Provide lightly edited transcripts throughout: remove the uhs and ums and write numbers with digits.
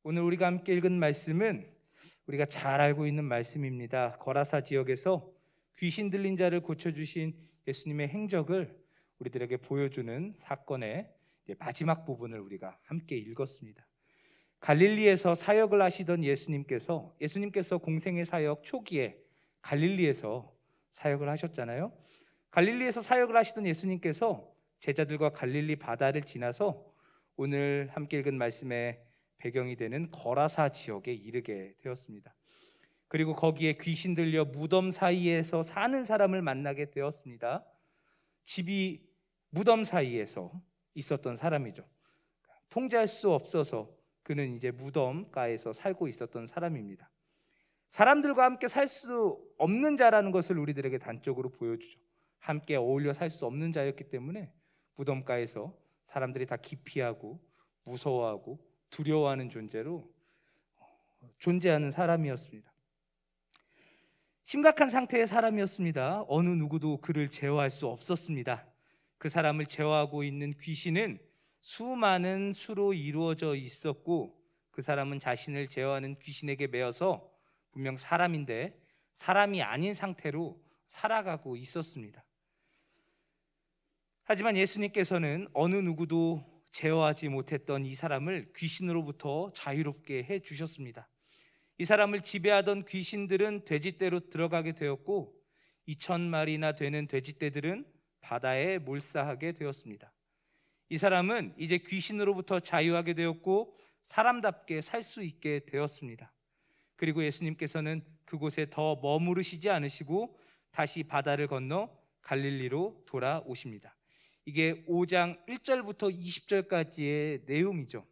오늘 우리가 함께 읽은 말씀은 우리가 잘 알고 있는 말씀입니다. 거라사 지역에서 귀신 들린 자를 고쳐주신 예수님의 행적을 우리들에게 보여주는 사건의 마지막 부분을 우리가 함께 읽었습니다. 갈릴리에서 사역을 하시던 예수님께서 공생의 사역 초기에 갈릴리에서 사역을 하셨잖아요. 갈릴리에서 사역을 하시던 예수님께서 제자들과 갈릴리 바다를 지나서 오늘 함께 읽은 말씀의 배경이 되는 거라사 지역에 이르게 되었습니다. 그리고 거기에 귀신 들려 무덤 사이에서 사는 사람을 만나게 되었습니다. 집이 무덤 사이에서 있었던 사람이죠. 통제할 수 없어서 그는 이제 무덤가에서 살고 있었던 사람입니다. 사람들과 함께 살 수 없는 자라는 것을 우리들에게 단적으로 보여주죠. 함께 어울려 살 수 없는 자였기 때문에 무덤가에서 사람들이 다 기피하고 무서워하고 두려워하는 존재로 존재하는 사람이었습니다. 심각한 상태의 사람이었습니다. 어느 누구도 그를 제어할 수 없었습니다. 그 사람을 제어하고 있는 귀신은 수많은 수로 이루어져 있었고 그 사람은 자신을 제어하는 귀신에게 매여서 분명 사람인데 사람이 아닌 상태로 살아가고 있었습니다. 하지만 예수님께서는 어느 누구도 제어하지 못했던 이 사람을 귀신으로부터 자유롭게 해주셨습니다. 이 사람을 지배하던 귀신들은 돼지떼로 들어가게 되었고 2,000마리나 되는 돼지떼들은 바다에 몰사하게 되었습니다. 이 사람은 이제 귀신으로부터 자유하게 되었고 사람답게 살 수 있게 되었습니다. 그리고 예수님께서는 그곳에 더 머무르시지 않으시고 다시 바다를 건너 갈릴리로 돌아오십니다. 이게 5장 1절부터 20절까지의 내용이죠.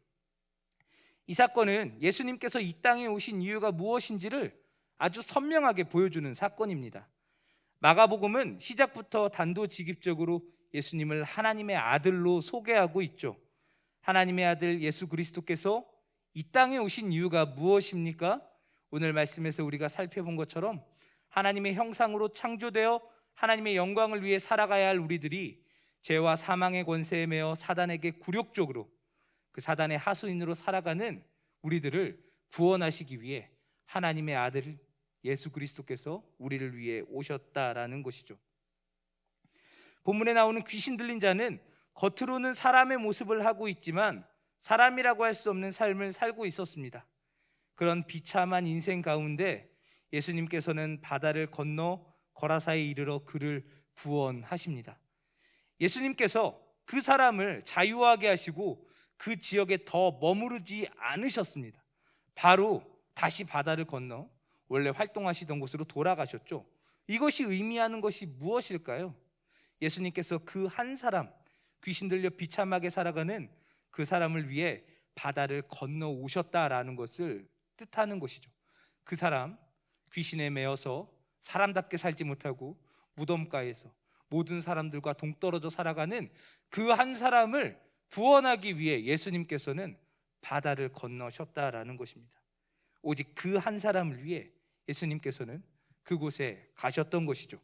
이 사건은 예수님께서 이 땅에 오신 이유가 무엇인지를 아주 선명하게 보여주는 사건입니다. 마가복음은 시작부터 단도직입적으로 예수님을 하나님의 아들로 소개하고 있죠. 하나님의 아들 예수 그리스도께서 이 땅에 오신 이유가 무엇입니까? 오늘 말씀에서 우리가 살펴본 것처럼 하나님의 형상으로 창조되어 하나님의 영광을 위해 살아가야 할 우리들이 죄와 사망의 권세에 매여 사단에게 굴욕적으로 그 사단의 하수인으로 살아가는 우리들을 구원하시기 위해 하나님의 아들 예수 그리스도께서 우리를 위해 오셨다라는 것이죠. 본문에 나오는 귀신 들린 자는 겉으로는 사람의 모습을 하고 있지만 사람이라고 할 수 없는 삶을 살고 있었습니다. 그런 비참한 인생 가운데 예수님께서는 바다를 건너 거라사에 이르러 그를 구원하십니다. 예수님께서 그 사람을 자유하게 하시고 그 지역에 더 머무르지 않으셨습니다. 바로 다시 바다를 건너 원래 활동하시던 곳으로 돌아가셨죠. 이것이 의미하는 것이 무엇일까요? 예수님께서 그 한 사람, 귀신 들려 비참하게 살아가는 그 사람을 위해 바다를 건너 오셨다라는 것을 뜻하는 것이죠. 그 사람, 귀신에 매여서 사람답게 살지 못하고 무덤가에서 모든 사람들과 동떨어져 살아가는 그 한 사람을 구원하기 위해 예수님께서는 바다를 건너셨다라는 것입니다. 오직 그 한 사람을 위해 예수님께서는 그곳에 가셨던 것이죠.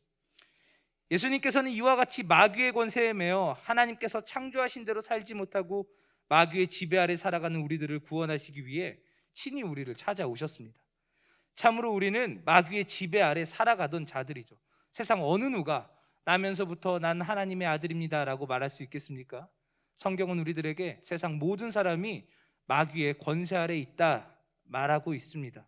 예수님께서는 이와 같이 마귀의 권세에 매여 하나님께서 창조하신 대로 살지 못하고 마귀의 지배 아래 살아가는 우리들을 구원하시기 위해 친히 우리를 찾아오셨습니다. 참으로 우리는 마귀의 지배 아래 살아가던 자들이죠. 세상 어느 누가 나면서부터 난 하나님의 아들입니다 라고 말할 수 있겠습니까? 성경은 우리들에게 세상 모든 사람이 마귀의 권세 아래 있다 말하고 있습니다.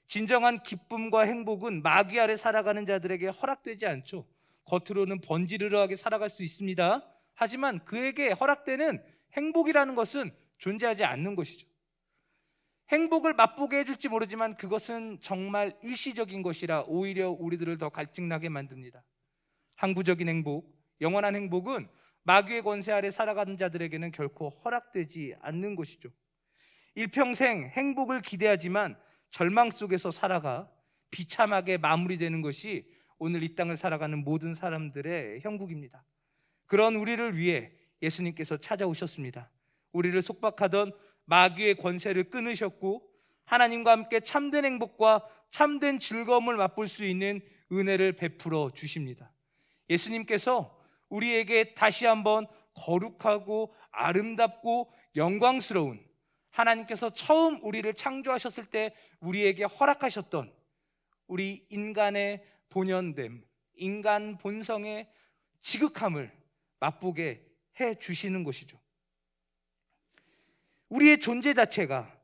진정한 기쁨과 행복은 마귀 아래 살아가는 자들에게 허락되지 않죠. 겉으로는 번지르르하게 살아갈 수 있습니다. 하지만 그에게 허락되는 행복이라는 것은 존재하지 않는 것이죠. 행복을 맛보게 해줄지 모르지만 그것은 정말 일시적인 것이라 오히려 우리들을 더 갈증나게 만듭니다. 항구적인 행복, 영원한 행복은 마귀의 권세 아래 살아가는 자들에게는 결코 허락되지 않는 것이죠. 일평생 행복을 기대하지만 절망 속에서 살아가 비참하게 마무리되는 것이 오늘 이 땅을 살아가는 모든 사람들의 형국입니다. 그런 우리를 위해 예수님께서 찾아오셨습니다. 우리를 속박하던 마귀의 권세를 끊으셨고 하나님과 함께 참된 행복과 참된 즐거움을 맛볼 수 있는 은혜를 베풀어 주십니다. 예수님께서 우리에게 다시 한번 거룩하고 아름답고 영광스러운 하나님께서 처음 우리를 창조하셨을 때 우리에게 허락하셨던 우리 인간의 본연됨, 인간 본성의 지극함을 맛보게 해 주시는 것이죠. 우리의 존재 자체가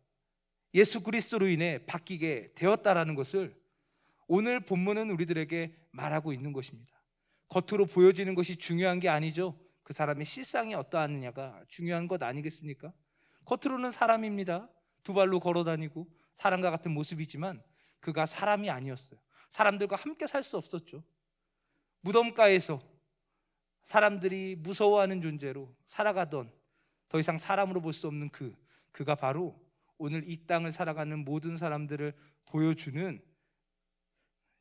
예수 그리스도로 인해 바뀌게 되었다라는 것을 오늘 본문은 우리들에게 말하고 있는 것입니다. 겉으로 보여지는 것이 중요한 게 아니죠. 그 사람의 실상이 어떠하느냐가 중요한 것 아니겠습니까? 겉으로는 사람입니다. 두 발로 걸어 다니고 사람과 같은 모습이지만 그가 사람이 아니었어요. 사람들과 함께 살 수 없었죠. 무덤가에서 사람들이 무서워하는 존재로 살아가던, 더 이상 사람으로 볼 수 없는 그가 바로 오늘 이 땅을 살아가는 모든 사람들을 보여주는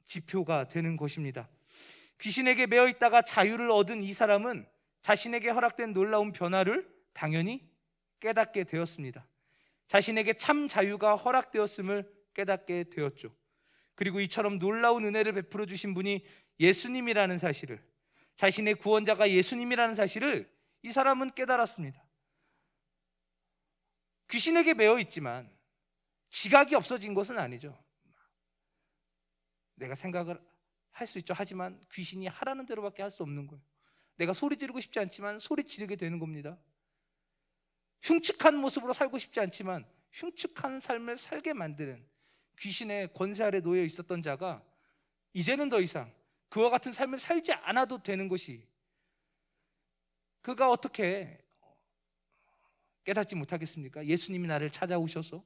지표가 되는 것입니다. 귀신에게 매여 있다가 자유를 얻은 이 사람은 자신에게 허락된 놀라운 변화를 당연히 깨닫게 되었습니다. 자신에게 참 자유가 허락되었음을 깨닫게 되었죠. 그리고 이처럼 놀라운 은혜를 베풀어 주신 분이 예수님이라는 사실을, 자신의 구원자가 예수님이라는 사실을 이 사람은 깨달았습니다. 귀신에게 매여 있지만 지각이 없어진 것은 아니죠. 내가 생각을 할 수 있죠. 하지만 귀신이 하라는 대로밖에 할 수 없는 거예요. 내가 소리 지르고 싶지 않지만 소리 지르게 되는 겁니다. 흉측한 모습으로 살고 싶지 않지만 흉측한 삶을 살게 만드는 귀신의 권세 아래 놓여 있었던 자가 이제는 더 이상 그와 같은 삶을 살지 않아도 되는 것이, 그가 어떻게 깨닫지 못하겠습니까? 예수님이 나를 찾아오셔서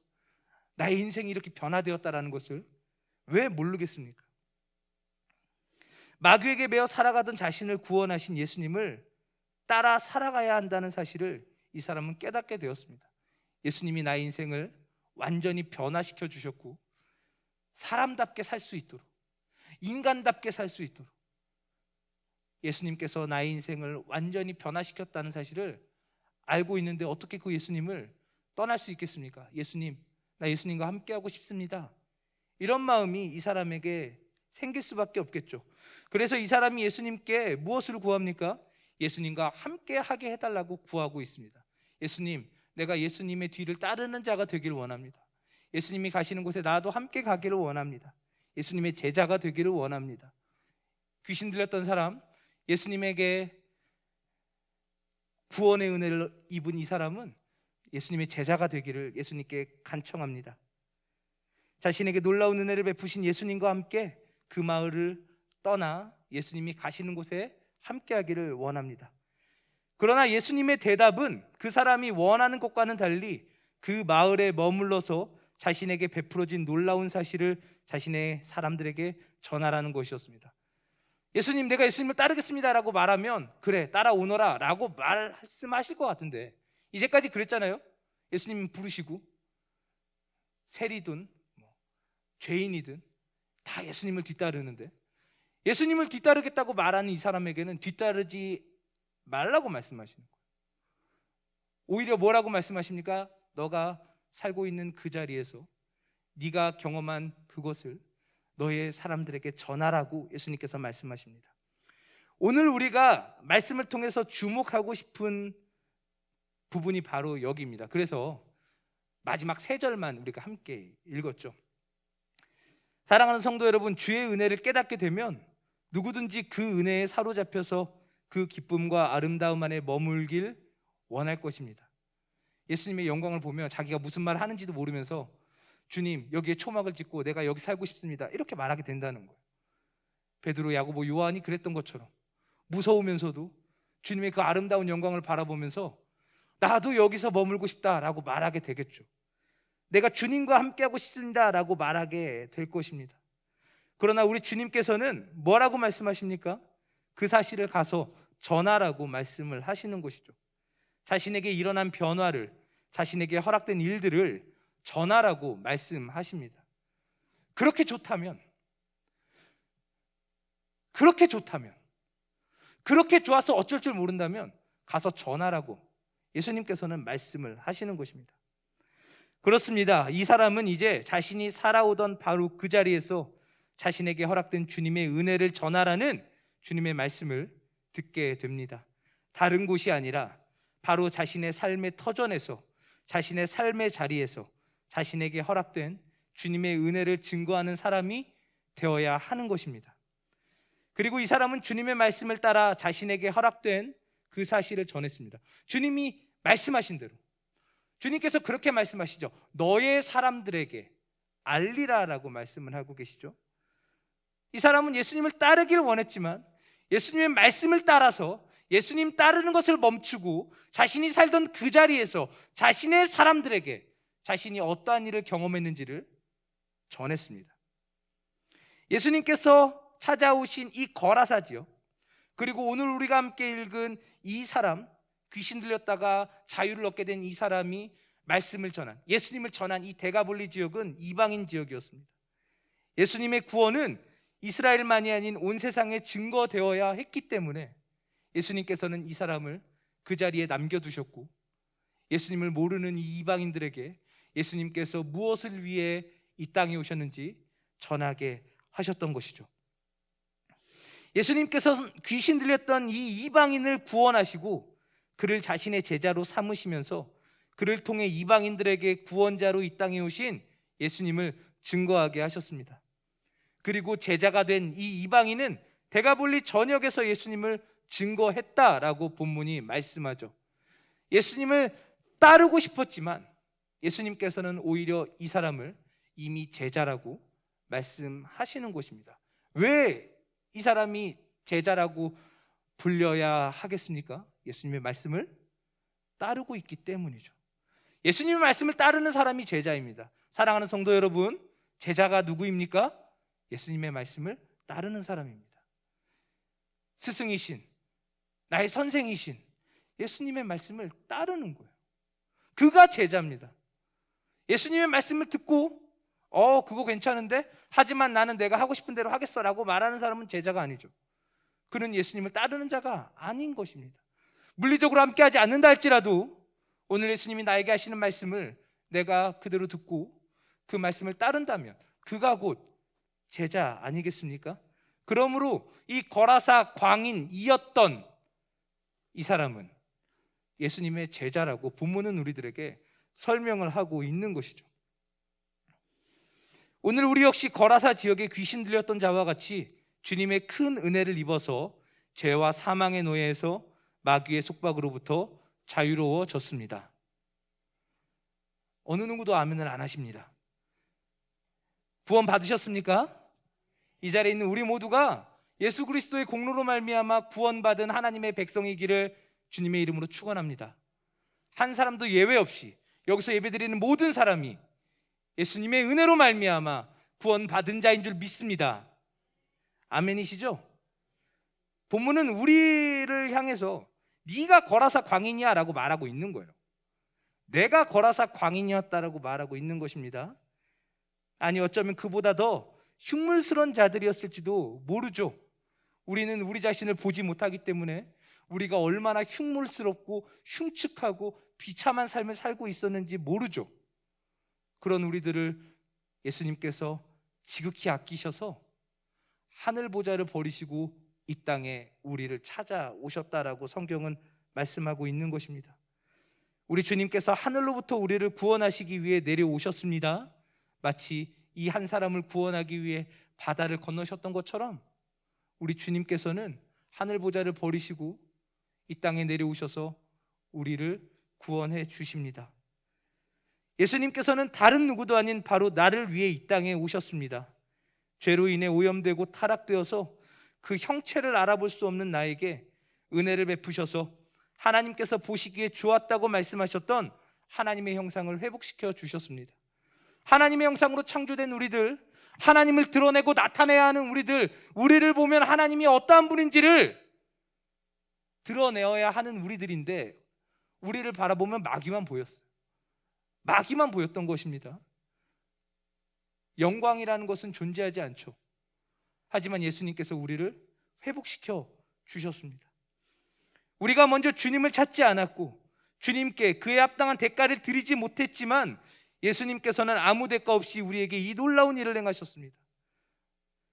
나의 인생이 이렇게 변화되었다라는 것을 왜 모르겠습니까? 마귀에게 매어 살아가던 자신을 구원하신 예수님을 따라 살아가야 한다는 사실을 이 사람은 깨닫게 되었습니다. 예수님이 나의 인생을 완전히 변화시켜 주셨고 사람답게 살 수 있도록, 인간답게 살 수 있도록 예수님께서 나의 인생을 완전히 변화시켰다는 사실을 알고 있는데 어떻게 그 예수님을 떠날 수 있겠습니까? 예수님, 나 예수님과 함께하고 싶습니다. 이런 마음이 이 사람에게 생길 수밖에 없겠죠. 그래서 이 사람이 예수님께 무엇을 구합니까? 예수님과 함께하게 해달라고 구하고 있습니다. 예수님, 내가 예수님의 뒤를 따르는 자가 되기를 원합니다. 예수님이 가시는 곳에 나도 함께 가기를 원합니다. 예수님의 제자가 되기를 원합니다. 귀신 들렸던 사람, 예수님에게 구원의 은혜를 입은 이 사람은 예수님의 제자가 되기를 예수님께 간청합니다. 자신에게 놀라운 은혜를 베푸신 예수님과 함께 그 마을을 떠나 예수님이 가시는 곳에 함께하기를 원합니다. 그러나 예수님의 대답은 그 사람이 원하는 것과는 달리 그 마을에 머물러서 자신에게 베풀어진 놀라운 사실을 자신의 사람들에게 전하라는 것이었습니다. 예수님, 내가 예수님을 따르겠습니다 라고 말하면 그래 따라오너라 라고 말씀하실 것 같은데, 이제까지 그랬잖아요. 예수님 부르시고 세리든 죄인이든 다 예수님을 뒤따르는데, 예수님을 뒤따르겠다고 말하는 이 사람에게는 뒤따르지 말라고 말씀하시는 거예요. 오히려 뭐라고 말씀하십니까? 너가 살고 있는 그 자리에서 네가 경험한 그것을 너의 사람들에게 전하라고 예수님께서 말씀하십니다. 오늘 우리가 말씀을 통해서 주목하고 싶은 부분이 바로 여기입니다. 그래서 마지막 세 절만 우리가 함께 읽었죠. 사랑하는 성도 여러분, 주의 은혜를 깨닫게 되면 누구든지 그 은혜에 사로잡혀서 그 기쁨과 아름다움 안에 머물길 원할 것입니다. 예수님의 영광을 보며 자기가 무슨 말을 하는지도 모르면서 주님, 여기에 초막을 짓고 내가 여기 살고 싶습니다 이렇게 말하게 된다는 거예요. 베드로, 야고보, 요한이 그랬던 것처럼 무서우면서도 주님의 그 아름다운 영광을 바라보면서 나도 여기서 머물고 싶다라고 말하게 되겠죠. 내가 주님과 함께하고 싶습니다라고 말하게 될 것입니다. 그러나 우리 주님께서는 뭐라고 말씀하십니까? 그 사실을 가서 전하라고 말씀을 하시는 것이죠. 자신에게 일어난 변화를, 자신에게 허락된 일들을 전하라고 말씀하십니다. 그렇게 좋다면, 그렇게 좋아서 어쩔 줄 모른다면 가서 전하라고 예수님께서는 말씀을 하시는 것입니다. 그렇습니다. 이 사람은 이제 자신이 살아오던 바로 그 자리에서 자신에게 허락된 주님의 은혜를 전하라는 주님의 말씀을 듣게 됩니다. 다른 곳이 아니라 바로 자신의 삶의 터전에서 자신의 삶의 자리에서 자신에게 허락된 주님의 은혜를 증거하는 사람이 되어야 하는 것입니다. 그리고 이 사람은 주님의 말씀을 따라 자신에게 허락된 그 사실을 전했습니다. 주님이 말씀하신 대로, 주님께서 그렇게 말씀하시죠. 너의 사람들에게 알리라라고 말씀을 하고 계시죠. 이 사람은 예수님을 따르길 원했지만 예수님의 말씀을 따라서 예수님 따르는 것을 멈추고 자신이 살던 그 자리에서 자신의 사람들에게 자신이 어떠한 일을 경험했는지를 전했습니다. 예수님께서 찾아오신 이 거라사지요, 그리고 오늘 우리가 함께 읽은 이 사람, 귀신 들렸다가 자유를 얻게 된 이 사람이 말씀을 전한, 예수님을 전한 이 데가볼리 지역은 이방인 지역이었습니다. 예수님의 구원은 이스라엘만이 아닌 온 세상에 증거되어야 했기 때문에 예수님께서는 이 사람을 그 자리에 남겨두셨고, 예수님을 모르는 이 이방인들에게 예수님께서 무엇을 위해 이 땅에 오셨는지 전하게 하셨던 것이죠. 예수님께서 귀신 들렸던 이 이방인을 구원하시고 그를 자신의 제자로 삼으시면서 그를 통해 이방인들에게 구원자로 이 땅에 오신 예수님을 증거하게 하셨습니다. 그리고 제자가 된 이 이방인은 데가볼리 전역에서 예수님을 증거했다라고 본문이 말씀하죠. 예수님을 따르고 싶었지만 예수님께서는 오히려 이 사람을 이미 제자라고 말씀하시는 것입니다. 왜 이 사람이 제자라고 불려야 하겠습니까? 예수님의 말씀을 따르고 있기 때문이죠. 예수님의 말씀을 따르는 사람이 제자입니다. 사랑하는 성도 여러분, 제자가 누구입니까? 예수님의 말씀을 따르는 사람입니다. 스승이신, 나의 선생이신 예수님의 말씀을 따르는 거예요. 그가 제자입니다. 예수님의 말씀을 듣고 그거 괜찮은데? 하지만 나는 내가 하고 싶은 대로 하겠어 라고 말하는 사람은 제자가 아니죠. 그는 예수님을 따르는 자가 아닌 것입니다. 물리적으로 함께하지 않는다 할지라도 오늘 예수님이 나에게 하시는 말씀을 내가 그대로 듣고 그 말씀을 따른다면 그가 곧 제자 아니겠습니까? 그러므로 이 거라사 광인이었던 이 사람은 예수님의 제자라고 본문은 우리들에게 설명을 하고 있는 것이죠. 오늘 우리 역시 거라사 지역에 귀신 들렸던 자와 같이 주님의 큰 은혜를 입어서 죄와 사망의 노예에서 마귀의 속박으로부터 자유로워졌습니다. 어느 누구도 아멘을 안 하십니다. 구원 받으셨습니까? 이 자리에 있는 우리 모두가 예수 그리스도의 공로로 말미암아 구원받은 하나님의 백성이기를 주님의 이름으로 축원합니다. 한 사람도 예외 없이 여기서 예배드리는 모든 사람이 예수님의 은혜로 말미암아 구원받은 자인 줄 믿습니다. 아멘이시죠? 본문은 우리를 향해서 네가 거라사 광인이야 라고 말하고 있는 거예요. 내가 거라사 광인이었다라고 말하고 있는 것입니다. 아니, 어쩌면 그보다 더 흉물스러운 자들이었을지도 모르죠. 우리는 우리 자신을 보지 못하기 때문에 우리가 얼마나 흉물스럽고 흉측하고 비참한 삶을 살고 있었는지 모르죠. 그런 우리들을 예수님께서 지극히 아끼셔서 하늘 보좌를 버리시고 이 땅에 우리를 찾아오셨다라고 성경은 말씀하고 있는 것입니다. 우리 주님께서 하늘로부터 우리를 구원하시기 위해 내려오셨습니다. 마치 이 한 사람을 구원하기 위해 바다를 건너셨던 것처럼 우리 주님께서는 하늘 보좌를 버리시고 이 땅에 내려오셔서 우리를 구원해 주십니다. 예수님께서는 다른 누구도 아닌 바로 나를 위해 이 땅에 오셨습니다. 죄로 인해 오염되고 타락되어서 그 형체를 알아볼 수 없는 나에게 은혜를 베푸셔서 하나님께서 보시기에 좋았다고 말씀하셨던 하나님의 형상을 회복시켜 주셨습니다. 하나님의 형상으로 창조된 우리들, 하나님을 드러내고 나타내야 하는 우리를 보면 하나님이 어떠한 분인지를 드러내어야 하는 우리들인데 우리를 바라보면 마귀만 보였어요. 마귀만 보였던 것입니다. 영광이라는 것은 존재하지 않죠. 하지만 예수님께서 우리를 회복시켜 주셨습니다. 우리가 먼저 주님을 찾지 않았고 주님께 그에 합당한 대가를 드리지 못했지만 예수님께서는 아무 대가 없이 우리에게 이 놀라운 일을 행하셨습니다.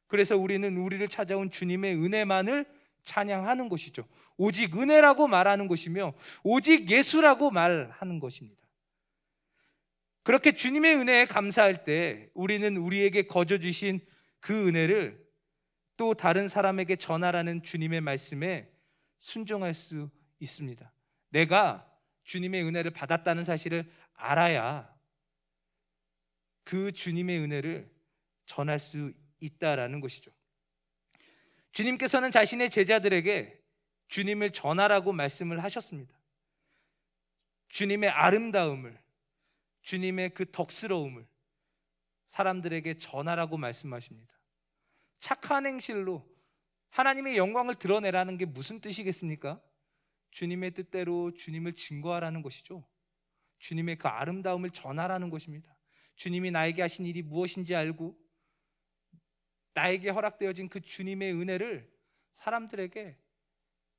그래서 우리는 우리를 찾아온 주님의 은혜만을 찬양하는 것이죠. 오직 은혜라고 말하는 것이며 오직 예수라고 말하는 것입니다. 그렇게 주님의 은혜에 감사할 때 우리는 우리에게 거저 주신 그 은혜를 또 다른 사람에게 전하라는 주님의 말씀에 순종할 수 있습니다. 내가 주님의 은혜를 받았다는 사실을 알아야 그 주님의 은혜를 전할 수 있다라는 것이죠. 주님께서는 자신의 제자들에게 주님을 전하라고 말씀을 하셨습니다. 주님의 아름다움을, 주님의 그 덕스러움을 사람들에게 전하라고 말씀하십니다. 착한 행실로 하나님의 영광을 드러내라는 게 무슨 뜻이겠습니까? 주님의 뜻대로 주님을 증거하라는 것이죠. 주님의 그 아름다움을 전하라는 것입니다. 주님이 나에게 하신 일이 무엇인지 알고 나에게 허락되어진 그 주님의 은혜를 사람들에게,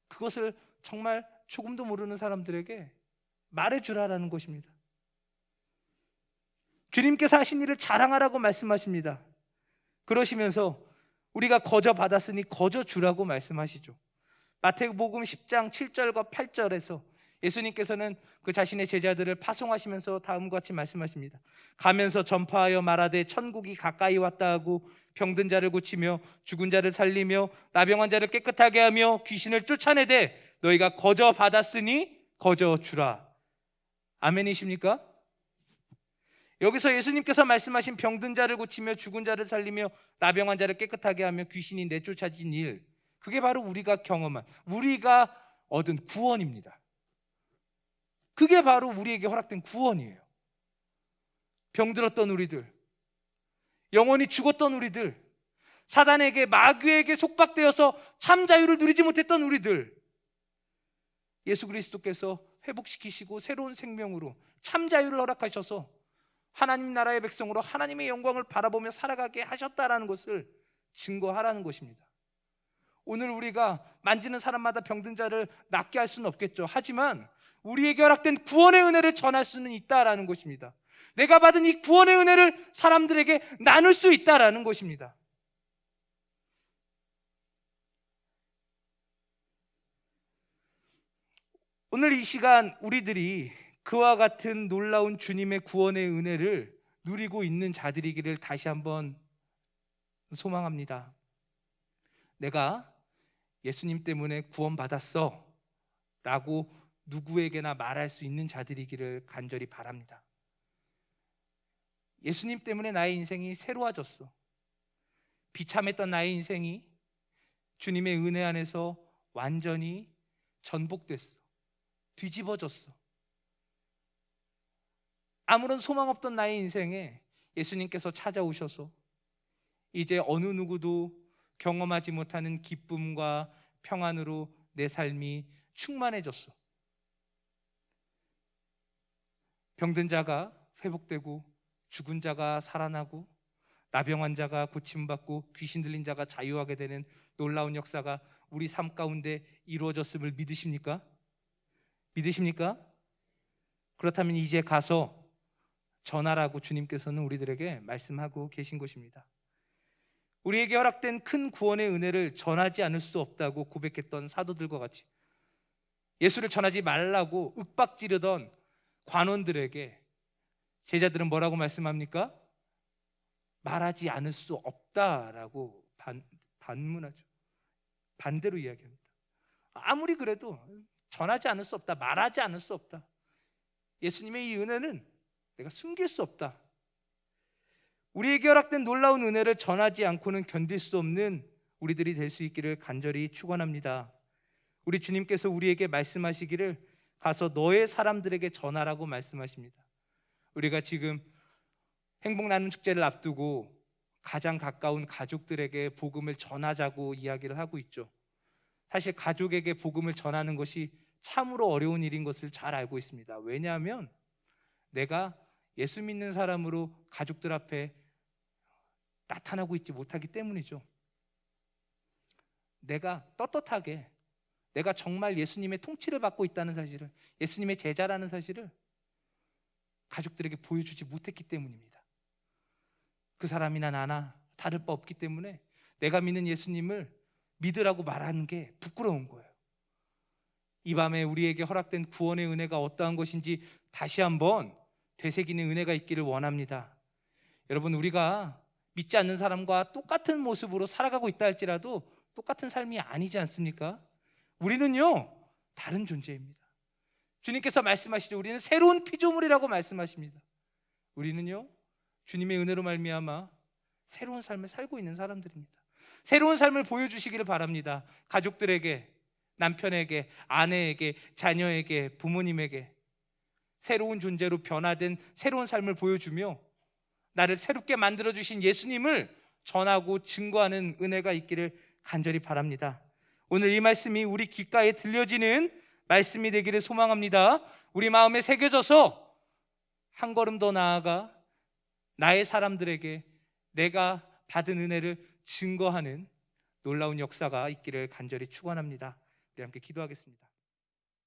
그것을 정말 조금도 모르는 사람들에게 말해주라는 것입니다. 주님께서 하신 일을 자랑하라고 말씀하십니다. 그러시면서 우리가 거저 받았으니 거저 주라고 말씀하시죠. 마태복음 10장 7절과 8절에서 예수님께서는 그 자신의 제자들을 파송하시면서 다음과 같이 말씀하십니다. 가면서 전파하여 말하되 천국이 가까이 왔다 하고 병든 자를 고치며 죽은 자를 살리며 나병한 자를 깨끗하게 하며 귀신을 쫓아내되 너희가 거저 받았으니 거저 주라. 아멘이십니까? 여기서 예수님께서 말씀하신 병든 자를 고치며 죽은 자를 살리며 나병한 자를 깨끗하게 하며 귀신이 내쫓아진 일, 그게 바로 우리가 경험한, 우리가 얻은 구원입니다. 그게 바로 우리에게 허락된 구원이에요. 병들었던 우리들, 영원히 죽었던 우리들, 사단에게, 마귀에게 속박되어서 참 자유를 누리지 못했던 우리들, 예수 그리스도께서 회복시키시고 새로운 생명으로 참 자유를 허락하셔서 하나님 나라의 백성으로 하나님의 영광을 바라보며 살아가게 하셨다라는 것을 증거하라는 것입니다. 오늘 우리가 만지는 사람마다 병든 자를 낫게 할 수는 없겠죠. 하지만 우리에게 허락된 구원의 은혜를 전할 수는 있다라는 것입니다. 내가 받은 이 구원의 은혜를 사람들에게 나눌 수 있다라는 것입니다. 오늘 이 시간 우리들이 그와 같은 놀라운 주님의 구원의 은혜를 누리고 있는 자들이기를 다시 한번 소망합니다. 내가 예수님 때문에 구원받았어 라고 누구에게나 말할 수 있는 자들이기를 간절히 바랍니다. 예수님 때문에 나의 인생이 새로워졌어. 비참했던 나의 인생이 주님의 은혜 안에서 완전히 전복됐어. 뒤집어졌어. 아무런 소망 없던 나의 인생에 예수님께서 찾아오셔서 이제 어느 누구도 경험하지 못하는 기쁨과 평안으로 내 삶이 충만해졌어. 병든 자가 회복되고 죽은 자가 살아나고 나병한 자가 고침받고 귀신 들린 자가 자유하게 되는 놀라운 역사가 우리 삶 가운데 이루어졌음을 믿으십니까? 믿으십니까? 그렇다면 이제 가서 전하라고 주님께서는 우리들에게 말씀하고 계신 것입니다. 우리에게 허락된 큰 구원의 은혜를 전하지 않을 수 없다고 고백했던 사도들과 같이 예수를 전하지 말라고 윽박지르던 관원들에게 제자들은 뭐라고 말씀합니까? 말하지 않을 수 없다라고 반문하죠. 반대로 이야기합니다. 아무리 그래도 전하지 않을 수 없다, 말하지 않을 수 없다. 예수님의 이 은혜는 내가 숨길 수 없다. 우리에게 허락된 놀라운 은혜를 전하지 않고는 견딜 수 없는 우리들이 될 수 있기를 간절히 축원합니다. 우리 주님께서 우리에게 말씀하시기를 가서 너의 사람들에게 전하라고 말씀하십니다. 우리가 지금 행복 나눔 축제를 앞두고 가장 가까운 가족들에게 복음을 전하자고 이야기를 하고 있죠. 사실 가족에게 복음을 전하는 것이 참으로 어려운 일인 것을 잘 알고 있습니다. 왜냐하면 내가 예수 믿는 사람으로 가족들 앞에 나타나고 있지 못하기 때문이죠. 내가 떳떳하게 내가 정말 예수님의 통치를 받고 있다는 사실을, 예수님의 제자라는 사실을 가족들에게 보여주지 못했기 때문입니다. 그 사람이나 나나 다를 바 없기 때문에 내가 믿는 예수님을 믿으라고 말하는 게 부끄러운 거예요. 이 밤에 우리에게 허락된 구원의 은혜가 어떠한 것인지 다시 한번 되새기는 은혜가 있기를 원합니다. 여러분, 우리가 믿지 않는 사람과 똑같은 모습으로 살아가고 있다 할지라도 똑같은 삶이 아니지 않습니까? 우리는요, 다른 존재입니다. 주님께서 말씀하시죠. 우리는 새로운 피조물이라고 말씀하십니다. 우리는요, 주님의 은혜로 말미암아 새로운 삶을 살고 있는 사람들입니다. 새로운 삶을 보여주시기를 바랍니다. 가족들에게, 남편에게, 아내에게, 자녀에게, 부모님에게 새로운 존재로 변화된 새로운 삶을 보여주며 나를 새롭게 만들어주신 예수님을 전하고 증거하는 은혜가 있기를 간절히 바랍니다. 오늘 이 말씀이 우리 귓가에 들려지는 말씀이 되기를 소망합니다. 우리 마음에 새겨져서 한 걸음 더 나아가 나의 사람들에게 내가 받은 은혜를 증거하는 놀라운 역사가 있기를 간절히 축원합니다. 우리 함께 기도하겠습니다.